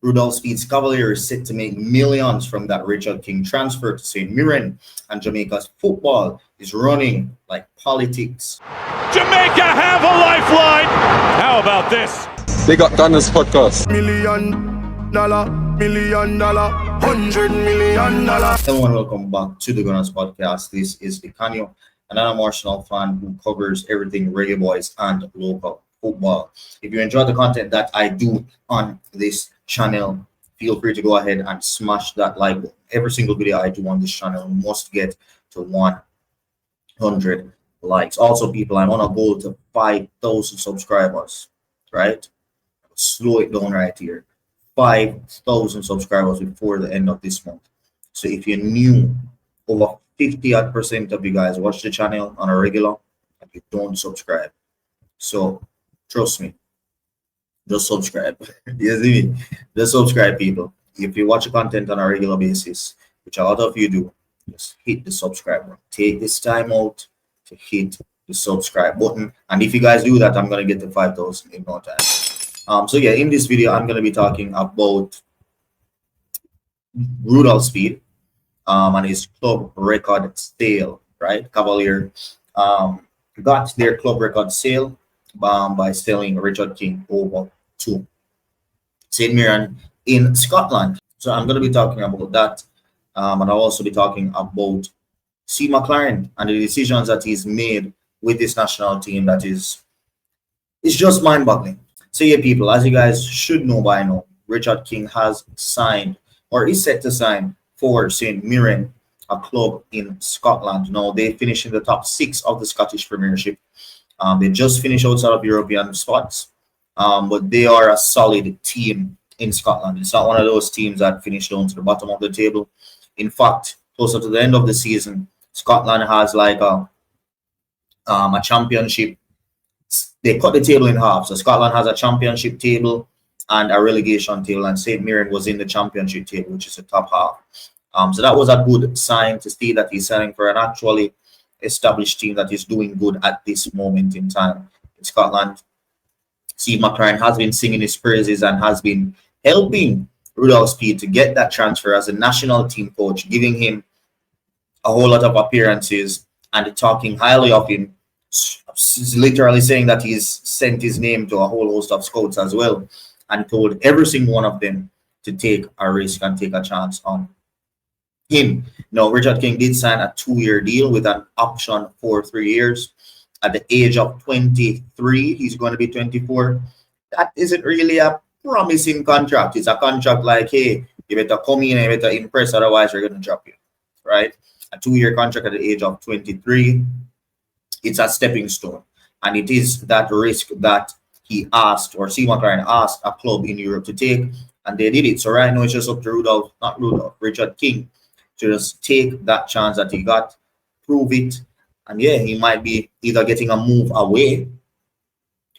Rudolph Speid's Cavaliers is set to make millions from that Richard King transfer to St. Mirren, and Jamaica's football is running like politics. Jamaica have a lifeline. How about this? They got Gunnaz podcast. $1 million, $100 million. Hello and welcome back to the Gunnaz podcast. This is Dicanio, and I'm an Arsenal fan who covers everything Reggae Boys and local football. If you enjoy the content that I do on this channel, feel free to go ahead and smash that like button. Every single video I do on this channel must get to 100 likes. Also, people, I'm on a goal to 5,000 subscribers, right? Slow it down right here. 5,000 subscribers before the end of this month. So if you're new, over 50% of you guys watch the channel on a regular and you don't subscribe. So trust me, just subscribe. You see me? Just subscribe, people. If you watch the content on a regular basis, which a lot of you do, just hit the subscribe button. Take this time out to hit the subscribe button. And if you guys do that, I'm going to get to 5,000 in no time. So yeah, in this video, I'm going to be talking about Rudolph Speid and his club record sale, right? Cavalier got their club record sale by selling Richard King over to St. Mirren in Scotland. So I'm going to be talking about that. And I'll also be talking about C. McClaren and the decisions that he's made with this national team that is just mind-boggling. So yeah, people, as you guys should know by now, Richard King has signed or is set to sign for St. Mirren, a club in Scotland. Now, they finished in the top 6 of the Scottish Premiership. They just finished outside of European spots, but they are a solid team in Scotland. It's not one of those teams that finished down to the bottom of the table. In fact, closer to the end of the season, Scotland has like a championship. They cut the table in half. So Scotland has a championship table and a relegation table, and St. Mirren was in the championship table, which is the top half. So that was a good sign to see that he's signing for an actually established team that is doing good at this moment in time in Scotland. Steve McClaren has been singing his praises and has been helping Rudolph Speid to get that transfer as a national team coach, giving him a whole lot of appearances and talking highly of him. Literally saying that he's sent his name to a whole host of scouts as well and told every single one of them to take a risk and take a chance on him. Now, Richard King did sign a 2-year deal with an option for 3 years. At the age of 23, he's going to be 24. That isn't really a promising contract. It's a contract like, hey, you better come in and you better impress, otherwise we're going to drop you, right? A 2-year contract at the age of 23. It's a stepping stone, and it is that risk that he asked, or C. McClaren asked a club in Europe to take, and they did it. So right now it's just up to Richard King to just take that chance that he got, prove it, and yeah, he might be either getting a move away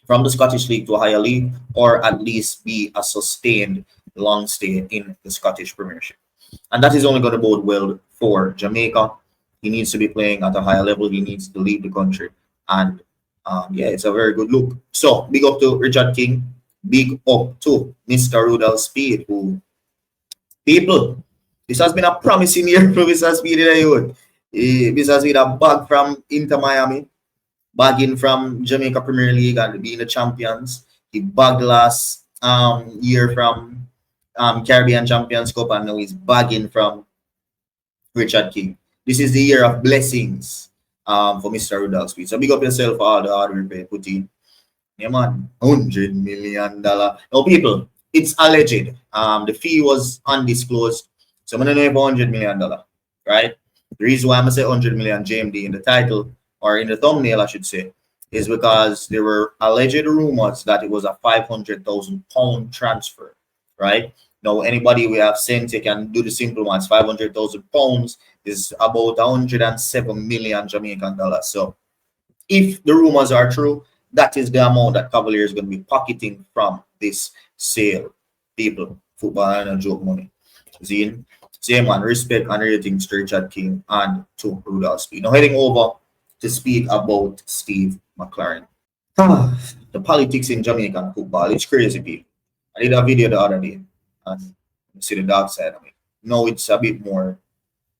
from the Scottish League to a higher league, or at least be a sustained long stay in the Scottish Premiership. And that is only going to bode well for Jamaica. He needs to be playing at a higher level. He needs to leave the country. And yeah, it's a very good look. So big up to Richard King. Big up to Mr. Rudolph Speid, who, people, this has been a promising year for Mr. Speid in the youth. This has been a bag from Inter Miami, bagging from Jamaica Premier League and being the champions. He bagged last year from Caribbean Champions Cup, and now he's bagging from Richard King. This is the year of blessings for Mr. Rudolph Speid. So big up yourself for all the hard work you put in. Yeah, man, $100 million. Now, people, it's alleged. The fee was undisclosed. So I'm going to know about $100 million, right? The reason why I'm going to say 100 million JMD in the title, or in the thumbnail, I should say, is because there were alleged rumors that it was a £500,000 transfer, right? Now, anybody we have sent, you can do the simple ones. £500,000 is about 107 million Jamaican dollars. So if the rumors are true, that is the amount that Cavaliers is going to be pocketing from this sale. People, football and a joke money. See? Same man, respect and ratings to Richard King and to Rudolph Speid. Now heading over to speak about Steve McClaren. The politics in Jamaican football, it's crazy, people. I did a video the other day, and see the dark side of it. No, it's a bit more.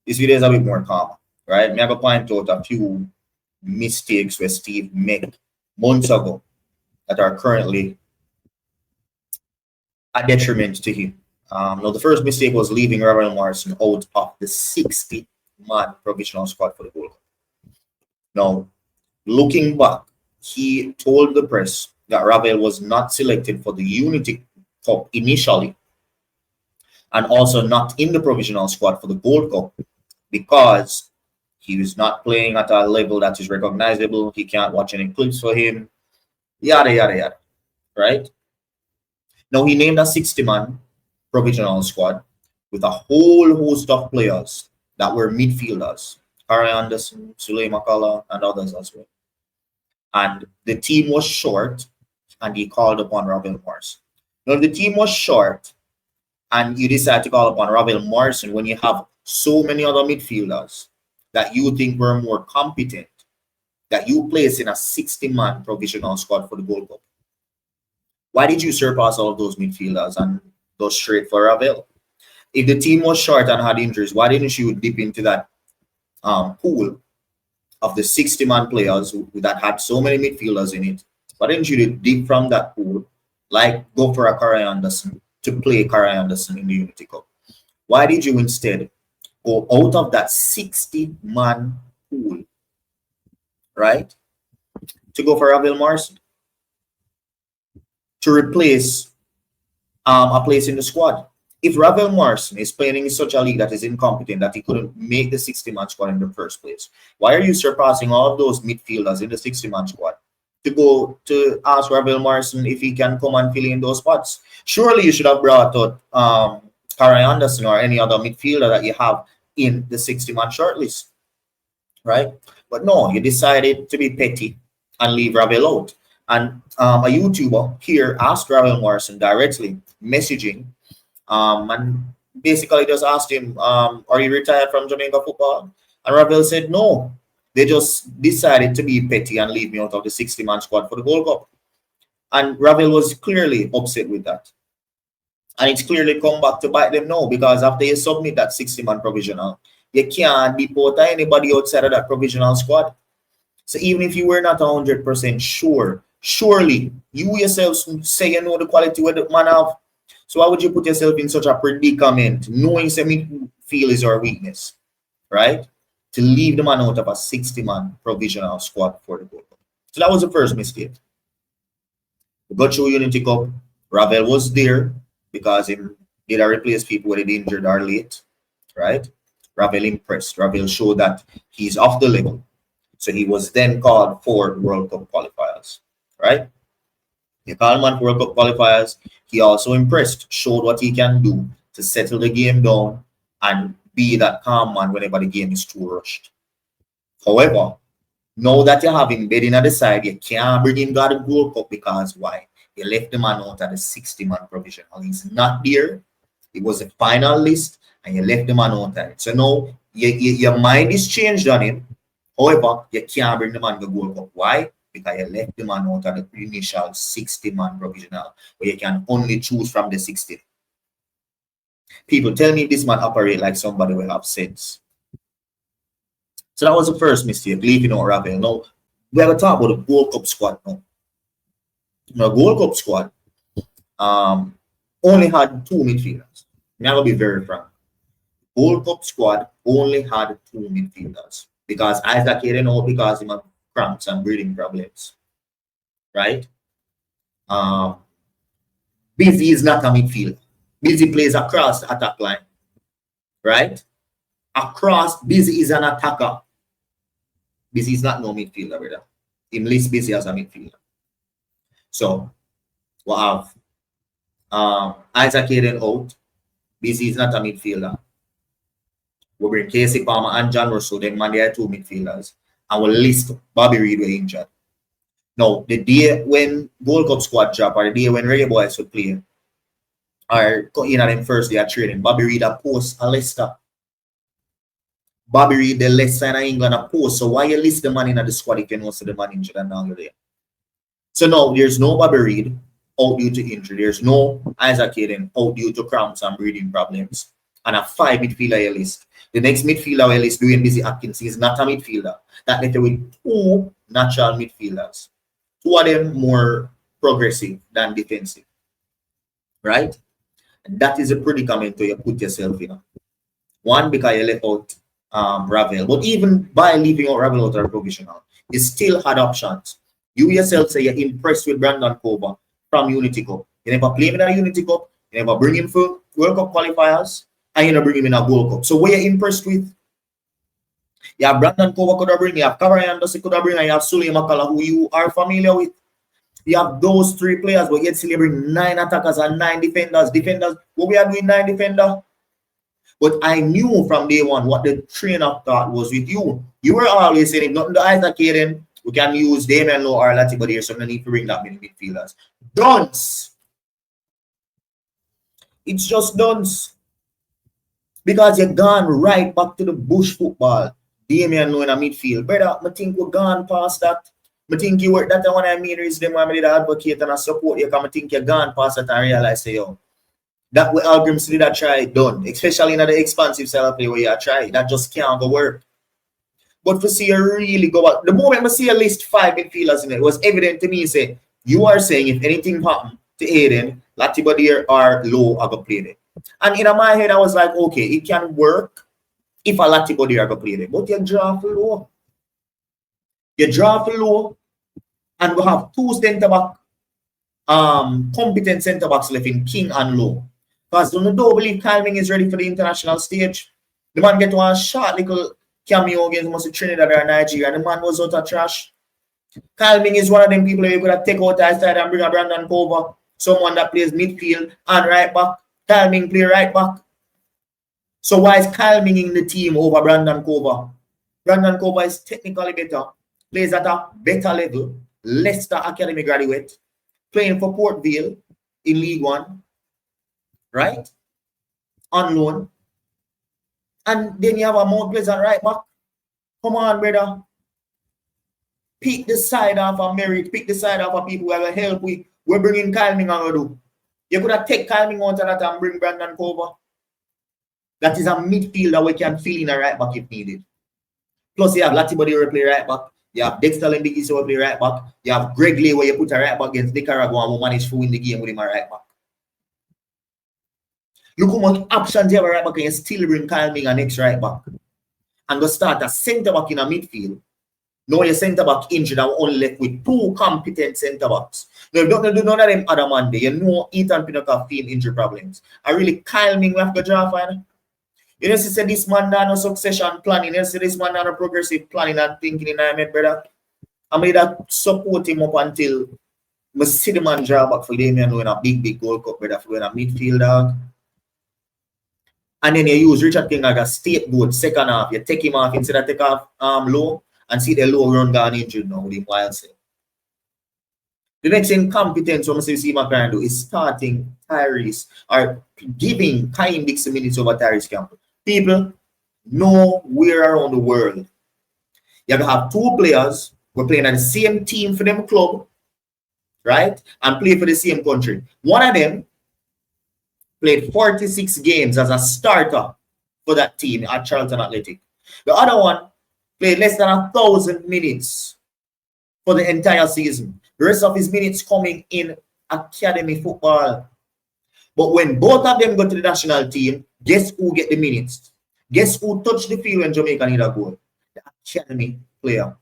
This video is a bit more calm, right? Me have to point out a few mistakes where Steve made months ago that are currently a detriment to him. Now, the first mistake was leaving Ravel Morrison out of the 60-man provisional squad for the Gold Cup. Now, looking back, he told the press that Ravel was not selected for the Unity Cup initially and also not in the provisional squad for the Gold Cup because he was not playing at a level that is recognizable. He can't watch any clips for him, yada, yada, yada, right? Now, he named a 60-man provisional squad with a whole host of players that were midfielders, Harry Anderson, Suley McCullough, and others as well. And the team was short, and he called upon Ravel Morrison. Now, if the team was short, and you decide to call upon Ravel Morrison when you have so many other midfielders that you think were more competent, that you place in a 60-man provisional squad for the Gold Cup, why did you surpass all of those midfielders and go straight for Ravel? If the team was short and had injuries, why didn't you dip into that pool of the 60-man players that had so many midfielders in it? Why didn't you dip from that pool, like go for a Carey Anderson to play Carey Anderson in the Unity Cup? Why did you instead go out of that 60-man pool, right, to go for Ravel Morrison to replace a place in the squad? If Ravel Morrison is playing in such a league that is incompetent that he couldn't make the 60-man squad in the first place, why are you surpassing all of those midfielders in the 60-man squad to go to ask Ravel Morrison if he can come and fill in those spots? Surely you should have brought out Carey Anderson or any other midfielder that you have in the 60-man shortlist, right? But no, you decided to be petty and leave Ravel out. And a YouTuber here asked Ravel Morrison directly, messaging, and basically just asked him, are you retired from Jamaica football? And Ravel said, no, they just decided to be petty and leave me out of the 60-man squad for the Gold Cup. And Ravel was clearly upset with that. And it's clearly come back to bite them now, because after you submit that 60-man provisional, you can't deport anybody outside of that provisional squad. So even if you were not 100% sure, surely you yourself say you know the quality where the man have. So why would you put yourself in such a predicament, knowing midfield is your weakness, right? To leave the man out of a 60-man provisional squad for the Gold Cup. So that was the first mistake. We got through Unity Cup. Ravel was there because he did replace people when they injured or late, right? Ravel impressed. Ravel showed that he's off the level. So he was then called for World Cup qualifiers, right? You call him for World Cup qualifiers. He also impressed, showed what he can do to settle the game down and be that calm man whenever the game is too rushed. However, now that you have him bedding at the side, you can't bring him to the World Cup because why? You left the man out at the 60-man provisional. He's not there. It was a final list, and you left the man out at it. So now your mind is changed on him. However, you can't bring the man to the Gold Cup. Why? Because you left the man out at the initial 60-man provisional, where you can only choose from the 60. People tell me this man operate like somebody will have sense. So that was the first mistake, leaving out Ravel. Now, we have to talk about the Gold Cup squad now. The Gold Cup squad only had 2 midfielders. I'm going to be very frank. Gold Cup squad only had 2 midfielders because Isaac Hayden out because he had cramps and breathing problems, right? Busy is not a midfielder. Busy plays across the attack line, right? Across, Busy is an attacker. Busy is not no midfielder, brother. Him list Busy as a midfielder. So, we have Isaac Hayden out. Busy is not a midfielder. We bring Casey Palmer and John Russell, then man, there are 2 midfielders. And we'll list Bobby Reid were injured. Now, the day when Gold Cup squad drop, or the day when Reggae Boyz would play, or in at them first day of training, Bobby Reid a post a Leicester. Bobby Reid, the Leicester in England a post. So why you list the man in the squad if you know so the man injured and now you're there? So now there's no Bobby Reid, out due to injury. There's no Isaac Hayden out due to cramps and breathing problems. And a 5 midfielder list. The next midfielder list doing Busy Atkins is not a midfielder. That left with 2 natural midfielders. 2 of them more progressive than defensive. Right? And that is a predicament you put yourself in. One, because you left out Ravel. But even by leaving out Ravel out of provisional, you still had options. You yourself say you're impressed with Brandon Cova from Unity Cup. You never play him in a Unity Cup. You never bring him for World Cup qualifiers. And you never bring him in a Gold Cup. So what you're impressed with? You have Brandon Cova could have bring, you have Kavaran Anderson could have bring, and you have Sully Makala, who you are familiar with. You have those 3 players, but yet still bring 9 attackers and 9 defenders. What we are doing 9 defenders. But I knew from day one what the trainer thought was with you. You were always saying, if nothing to Isaac Hayden, we can use Damian Lowe or Lati, but there's some need to bring that many midfielders. Dunce. It's just dunce. Because you're gone right back to the bush football. Damian Lowe in a midfield. Brother, I think we're gone past that. I think you work that one I mean is them when I did advocate and I support you. I think you're gone past that and realize, say, yo, that way Algrims did that try done. Especially in the expansive style of play where you try. That just can't go work. But for see you really go out. The moment I see a list 5 midfielders in it was evident to me, say, you are saying if anything happened to Aiden, Latibadir or Lowe are going to play it. And in my head, I was like, okay, it can work if a Latibadir are going to play it. But you draw for Lowe. You draw for Lowe, and we have 2 centre-back, competent centre-backs left in King and Lowe. Because I don't believe Kyle Ming is ready for the international stage. The man get one short little cameo against Trinidad or Nigeria, and the man was out of trash. Kyle Ming is one of them people who could have take out his side and bring a Brandon Cova, someone that plays midfield and right back. Kyle Ming play right back. So why is Kyle Ming in the team over Brandon Cova? Brandon Cova is technically better, plays at a better level, Leicester Academy graduate, playing for Port Vale in League One, right? On loan. And then you have a Mount Pleasant right back. Come on, brother. Pick the side of a merit. Pick the side of a people who have help with. We're bringing Kyle Ming on do. You could have take Kyle Ming out of that and bring Brandon Cova. That is a midfielder we can fill in a right back if needed. Plus, you have Latibody who play right back. You have Dexter Lembigis who play right back. You have Greg Lee where you put a right back against Nicaragua and who managed to win the game with him a right back. Look how much options you have a right back and you still bring Kyle Ming an next right back. And go start a centre back in a midfield. Now your centre back injured and only left with 2 competent centre backs. Now if you don't do none of them other Monday, you know Ethan Pinnock feel injury problems. I really Kyle Ming we have to draw for. You know, say this man down no succession planning. You know, say this man down no progressive planning and thinking in my head, brother. I made that support him up until I see the man draw back for Damian Lowe in a big Gold Cup, brother, for a midfield dog. And then you use Richard King as a scapegoat second half. You take him off instead of take off Lowe and see the Lowe run down injured now with him while say. The next incompetence what see McClaren do is starting Tyrese or giving Kyle Dixon minutes over Tyrese Campbell. People nowhere around the world. You have 2 players who are playing on the same team for them club, right? And play for the same country. One of them played 46 games as a starter for that team at Charlton Athletic. The other one played less than 1,000 minutes for the entire season. The rest of his minutes coming in academy football. But when both of them go to the national team, guess who get the minutes? Guess who touched the field when Jamaica need a goal? The academy player.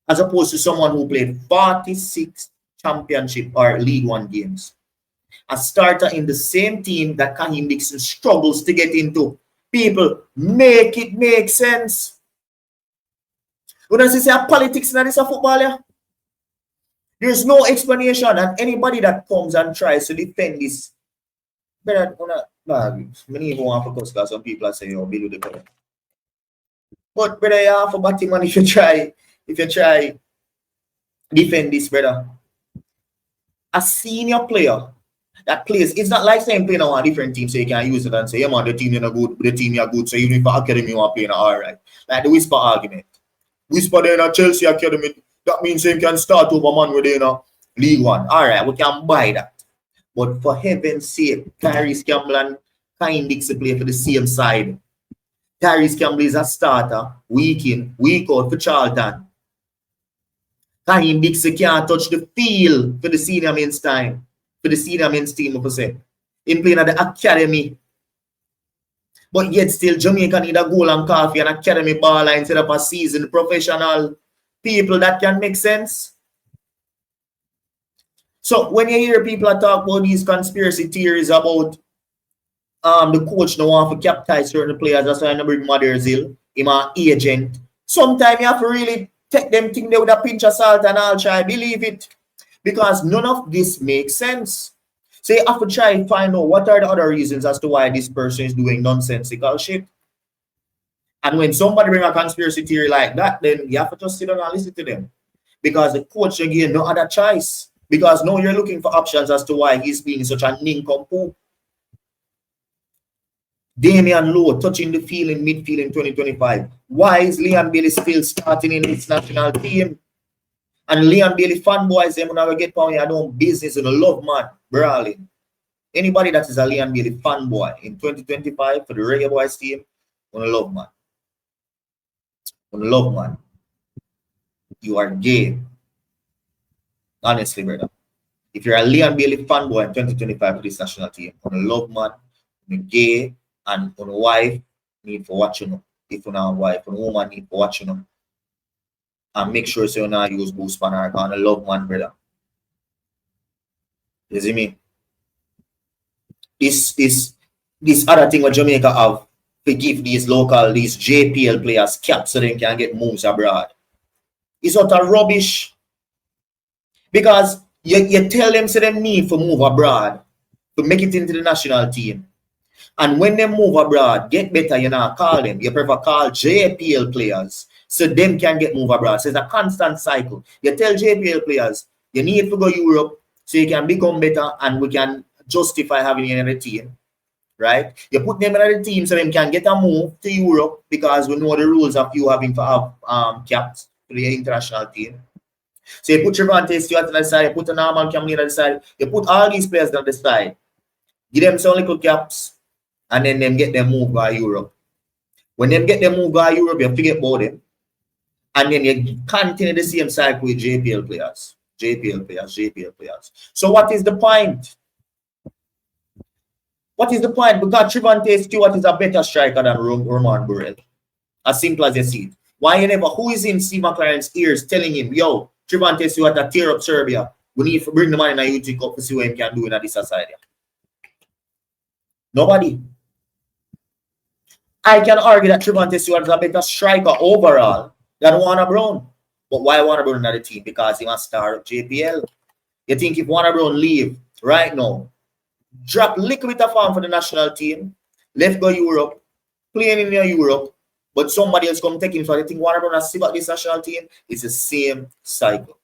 As opposed to someone who played 46 championship or League One games. A starter in the same team that Kahim Dixon struggles to get into. People, make it make sense. When I say politics in this football, yeah? There's no explanation, and anybody that comes and tries to defend this, better many people want to focus because some people are saying, "Oh, below the cover." But brother, you have for batting man if you try defend this, brother. A senior player that plays, it's not like saying playing on a different team, so you can use it and say, yeah man, the team you're good, the team you're good, so even if academy you are playing alright. Like the whisper argument. Whisper there in a Chelsea academy, that means you can start over man within a League One. Alright, we can buy that. But for heaven's sake, Tyrese Campbell and Kyle Dixon play for the same side. Tyrese Campbell is a starter, week in, week out for Charlton. Kyle Dixon can't touch the field for the senior men's time. For the senior men's team, of say. In playing at the academy. But yet still, Jamaica need a goal and coffee and academy baller instead of a seasoned professional people. That can make sense. So when you hear people talk about these conspiracy theories about the coach no want to capitalize certain players, that's why I never bring Maderzil, him an agent. Sometimes you have to really take them things there with a pinch of salt and I'll try believe it. Because none of this makes sense. So you have to try and find out what are the other reasons as to why this person is doing nonsensical shit. And when somebody bring a conspiracy theory like that, then you have to just sit down and listen to them. Because the coach again no other choice. Because now you're looking for options as to why he's being such a nincompoop. Damian Lowe touching the field in midfield in 2025. Why is Leon Bailey still starting in his national team? And Leon Bailey fanboys, them when I get pound your own business and a love man, brawling. Anybody that is a Leon Bailey fanboy in 2025 for the Reggae Boys team, on a love man. On a love man. You are gay. Honestly, brother. If you're a Leon Bailey fanboy in 2025 for this national team, on a love man, on a gay, and on a wife, need for watching them. If you're not a wife, on a woman, need for watching them. And make sure so you not use boost pan or on a love man, brother. You see me? This other thing what Jamaica have to give these JPL players caps so they can get moves abroad. It's not a rubbish. Because you tell them so they need to move abroad to make it into the national team. And when they move abroad, get better, you know, call them. You prefer call JPL players so them can get move abroad. So it's a constant cycle. You tell JPL players, you need to go Europe so you can become better and we can justify having you in the team. Right? You put them in the team so them can get a move to Europe because we know the rules of you having to have caps to the international team. So you put Trevante Stewart on the side, you put a Norman Cameron on the side, you put all these players on the side, give them some little caps, and then them get them moved by Europe. When them get them moved by Europe, you forget about them. And then you continue the same cycle with JPL players. JPL players. So what is the point? What is the point? Because Trevante Stewart is a better striker than Roman Burrell. As simple as you see it. Why you never, who is in Steve McClaren's ears telling him, yo, Trevante Stewart to tear up Serbia. We need to bring the man in a UT Cup to see what he can do in this society. Nobody. I can argue that Trevante Stewart is a better striker overall than Warner Brown. But why Warner Brown not the team? Because he must start up JPL. You think if Warner Brown leave right now, drop little bit of form for the national team, left go Europe, playing in Europe, but somebody else come take him. So I think Warner Brown has see about this national team. It's the same cycle.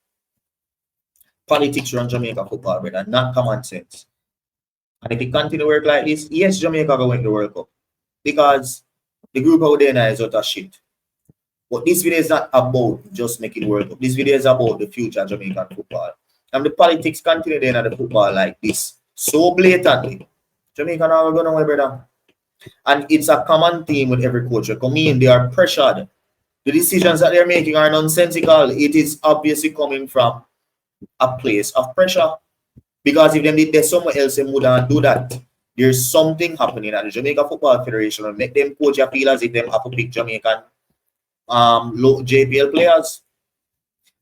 Politics run Jamaica football, brother, not common sense. And if it continue to work like this, yes, Jamaica will win the World Cup. Because the group out there now is out of shit. But this video is not about just making World Cup. This video is about the future of Jamaican football. And the politics continue there in the football like this. So blatantly. Jamaica now going away, brother. And it's a common theme with every coach. They come in, they are pressured. The decisions that they're making are nonsensical. It is obviously coming from a place of pressure. Because if they did that somewhere else, they wouldn't do that. There's something happening at the Jamaica Football Federation and make them coach feel as if they have to pick Jamaican low JPL players.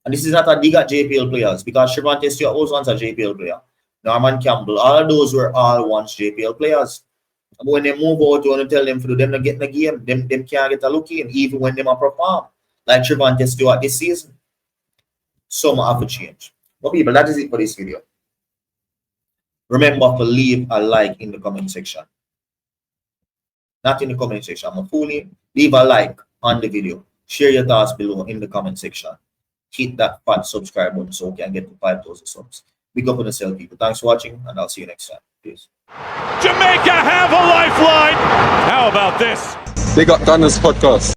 And this is not a dig at JPL players because Trevante Stewart was once a JPL player. Norman Campbell, all those were all once JPL players. But when they move out, you want to tell them for them to get in the game, them can't get a look in, even when they perform. Like Trevante Stewart this season. Some have to change. But people, that is it for this video. Remember to leave a like in the comment section. Not in the comment section, I'm fooling. Leave a like on the video. Share your thoughts below in the comment section. Hit that fat subscribe button so we can get to 5,000 subs. Big up on yourself, people. Thanks for watching, and I'll see you next time. Peace. Jamaica have a lifeline. How about this? Big up Gunnaz podcast.